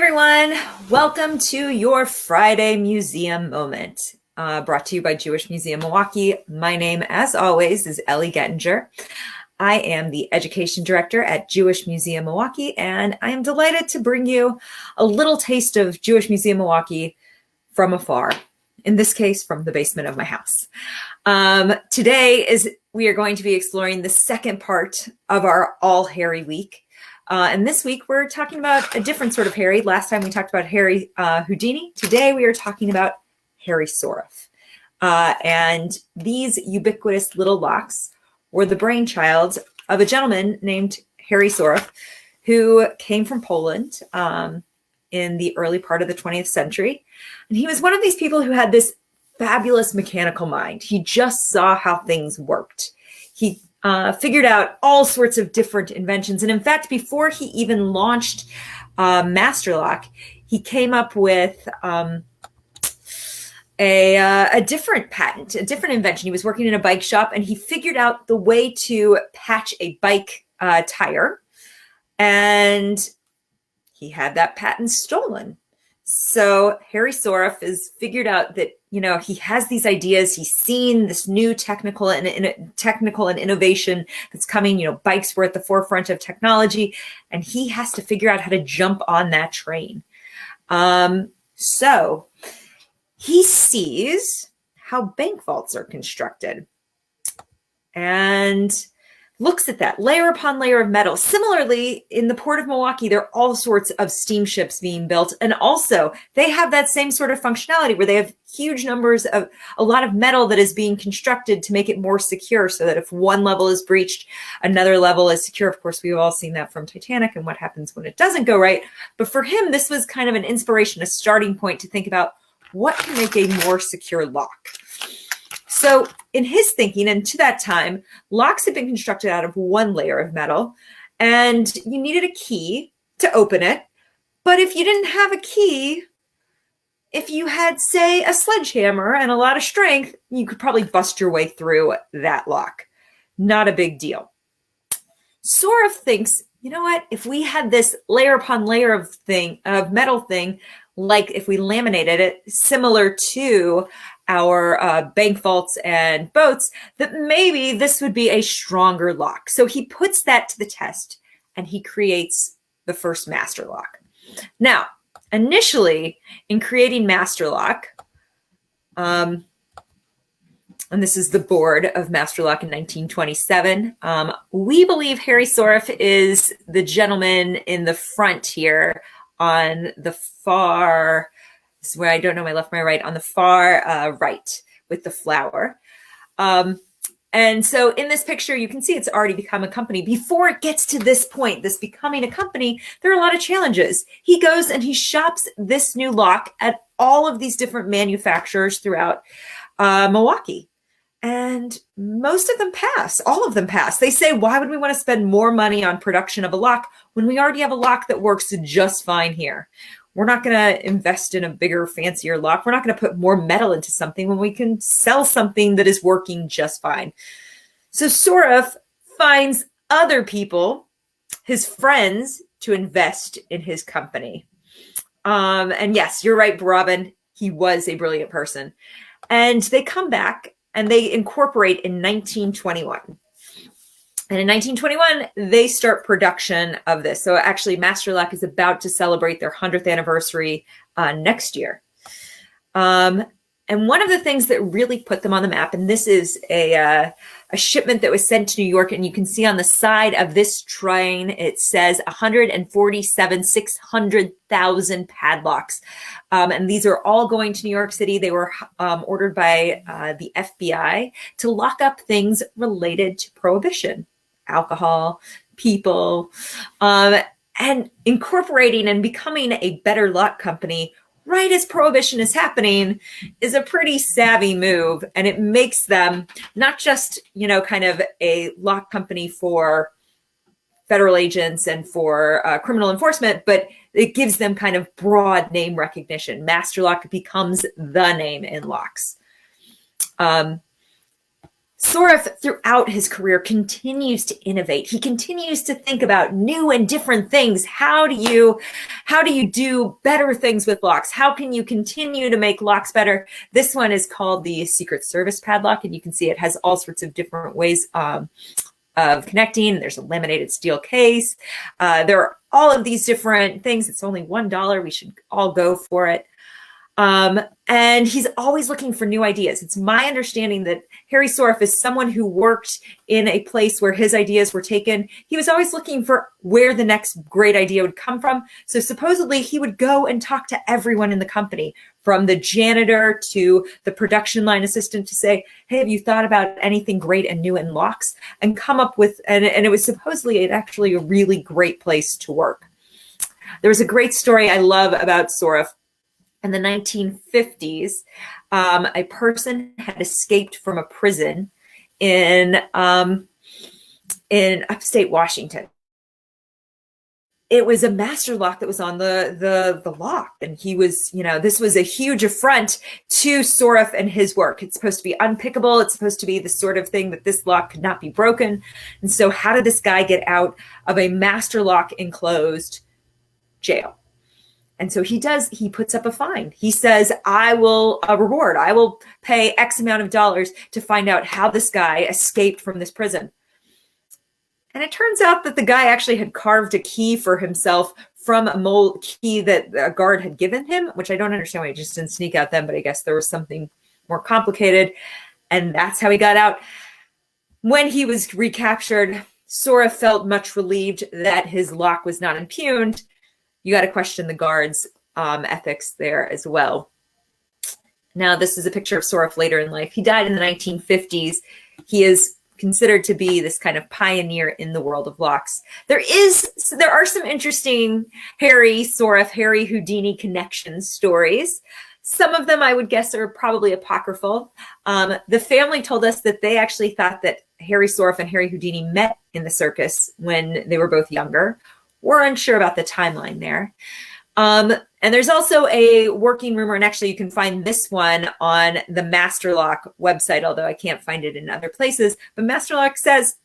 Everyone, welcome to your Friday Museum Moment, brought to you by Jewish Museum Milwaukee. My name, as always, is Ellie Gettinger. I am the Education Director at Jewish Museum Milwaukee, and I am delighted to bring you a little taste of Jewish Museum Milwaukee from afar, in this case, from the basement of my house. Today we are going to be exploring the second part of our All Harry Week. And this week, we're talking about a different sort of Harry. Last time we talked about Harry Houdini. Today, we are talking about Harry Soref. And these ubiquitous little locks were the brainchild of a gentleman named Harry Soref, who came from Poland in the early part of the 20th century. And he was one of these people who had this fabulous mechanical mind. He just saw how things worked. He figured out all sorts of different inventions. And in fact, before he even launched Master Lock, he came up with a different patent, a different invention. He was working in a bike shop and he figured out the way to patch a bike tire. And he had that patent stolen. So Harry Soref has figured out that, he has these ideas. He's seen this new technical and innovation that's coming. Bikes were at the forefront of technology, and he has to figure out how to jump on that train. So he sees how bank vaults are constructed and looks at that layer upon layer of metal. Similarly, in the port of Milwaukee, there are all sorts of steamships being built. And also, they have that same sort of functionality where they have huge numbers of a lot of metal that is being constructed to make it more secure so that if one level is breached, another level is secure. Of course, we've all seen that from Titanic and what happens when it doesn't go right. But for him, this was kind of an inspiration, a starting point to think about what can make a more secure lock. So in his thinking, and to that time, locks had been constructed out of one layer of metal, and you needed a key to open it. But if you didn't have a key, if you had, say, a sledgehammer and a lot of strength, you could probably bust your way through that lock. Not a big deal. Soref thinks, you know what? If we had this layer upon layer of metal thing, like if we laminated it, similar to our bank vaults and boats, that maybe this would be a stronger lock. So he puts that to the test and he creates the first master lock. Now, initially in creating master lock, and this is the board of Master Lock in 1927. We believe Harry Soref is the gentleman in the front here on the far, this is where I don't know my left, my right, on the far right with the flower. And so in this picture, you can see it's already become a company. Before it gets to this point, this becoming a company, there are a lot of challenges. He goes and he shops this new lock at all of these different manufacturers throughout Milwaukee. And most of them pass, all of them pass. They say, why would we want to spend more money on production of a lock when we already have a lock that works just fine here? We're not going to invest in a bigger, fancier lock. We're not going to put more metal into something when we can sell something that is working just fine. So Soref finds other people, his friends, to invest in his company. And yes, you're right, Robin. He was a brilliant person. And they come back and they incorporate in 1921. And in 1921, they start production of this. So actually, Master Lock is about to celebrate their 100th anniversary next year. And one of the things that really put them on the map, and this is a shipment that was sent to New York, and you can see on the side of this train, it says 600,000 padlocks. And these are all going to New York City. They were ordered by the FBI to lock up things related to Prohibition, alcohol, people, and incorporating and becoming a better lock company right as Prohibition is happening is a pretty savvy move. And it makes them not just, kind of a lock company for federal agents and for criminal enforcement, but it gives them kind of broad name recognition. Master Lock becomes the name in locks. Soref, throughout his career, continues to innovate. He continues to think about new and different things. How do you do better things with locks? How can you continue to make locks better? This one is called the Secret Service padlock, and you can see it has all sorts of different ways of connecting. There's a laminated steel case. There are all of these different things. It's only $1. We should all go for it. And he's always looking for new ideas. It's my understanding that Harry Soref is someone who worked in a place where his ideas were taken. He was always looking for where the next great idea would come from. So supposedly he would go and talk to everyone in the company, from the janitor to the production line assistant, to say, hey, have you thought about anything great and new in locks? And come up with, and it was supposedly actually a really great place to work. There was a great story I love about Soref. In the 1950s, a person had escaped from a prison in upstate Washington. It was a master lock that was on the lock, and he was, this was a huge affront to Soref and his work. It's supposed to be unpickable. It's supposed to be the sort of thing that this lock could not be broken. And so, how did this guy get out of a master lock enclosed jail? And so he puts up a fine. He says, I will reward, I will pay X amount of dollars to find out how this guy escaped from this prison. And it turns out that the guy actually had carved a key for himself from a mold key that a guard had given him, which I don't understand why he just didn't sneak out then, but I guess there was something more complicated. And that's how he got out. When he was recaptured, Soref felt much relieved that his lock was not impugned. You got to question the guards' ethics there as well. Now, this is a picture of Soref later in life. He died in the 1950s. He is considered to be this kind of pioneer in the world of locks. There are some interesting Harry Soref, Harry Houdini connection stories. Some of them I would guess are probably apocryphal. The family told us that they actually thought that Harry Soref and Harry Houdini met in the circus when they were both younger. We're unsure about the timeline there. And there's also a working rumor, and actually you can find this one on the Masterlock website, although I can't find it in other places. But Masterlock says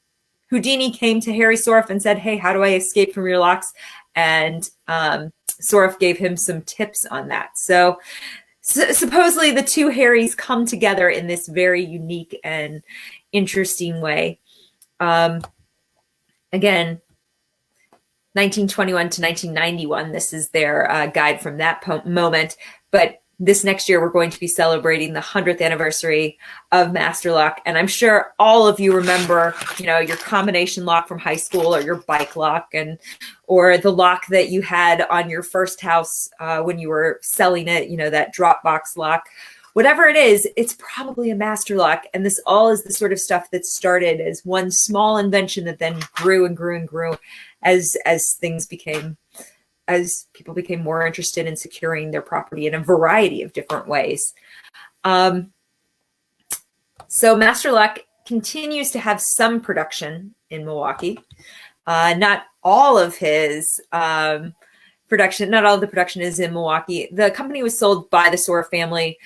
Houdini came to Harry Soref and said, hey, how do I escape from your locks? And Soref gave him some tips on that. So supposedly the two Harrys come together in this very unique and interesting way. Again, 1921 to 1991, this is their guide from that moment. But this next year, we're going to be celebrating the 100th anniversary of Master Lock. And I'm sure all of you remember, your combination lock from high school, or your bike lock, or the lock that you had on your first house when you were selling it, that drop box lock. Whatever it is, it's probably a master lock. And this all is the sort of stuff that started as one small invention that then grew and grew and grew as people became more interested in securing their property in a variety of different ways. So Master Lock continues to have some production in Milwaukee. Not all of his production, not all of the production is in Milwaukee. The company was sold by the Soref family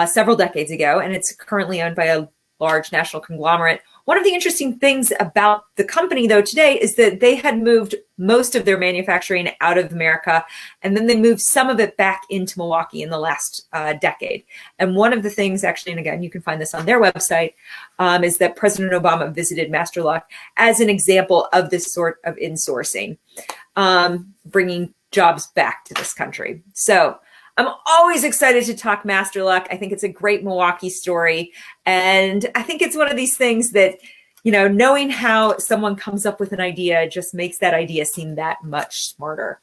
several decades ago, and it's currently owned by a large national conglomerate. One of the interesting things about the company, though, today is that they had moved most of their manufacturing out of America, and then they moved some of it back into Milwaukee in the last decade. And one of the things, actually, and again, you can find this on their website, is that President Obama visited Master Lock as an example of this sort of insourcing, bringing jobs back to this country. So I'm always excited to talk Master Lock. I think it's a great Milwaukee story. And I think it's one of these things that, knowing how someone comes up with an idea just makes that idea seem that much smarter.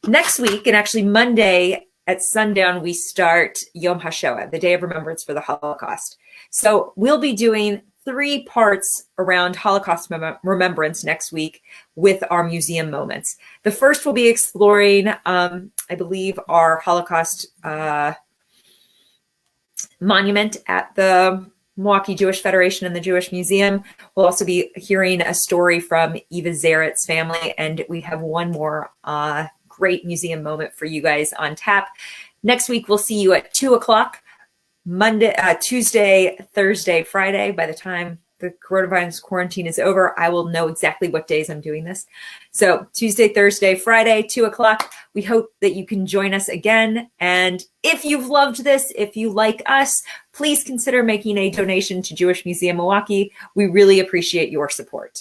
Next week, and actually Monday at sundown, we start Yom HaShoah, the Day of Remembrance for the Holocaust. So we'll be doing 3 parts around Holocaust remembrance next week with our museum moments. The first will be exploring, I believe, our Holocaust monument at the Milwaukee Jewish Federation and the Jewish Museum. We'll also be hearing a story from Eva Zaret's family, and we have one more great museum moment for you guys on tap. Next week, we'll see you at 2 o'clock Tuesday, Thursday, Friday. By the time the coronavirus quarantine is over, I will know exactly what days I'm doing this. So Tuesday, Thursday, Friday, 2:00. We hope that you can join us again. And if you've loved this, if you like us, please consider making a donation to Jewish Museum Milwaukee. We really appreciate your support.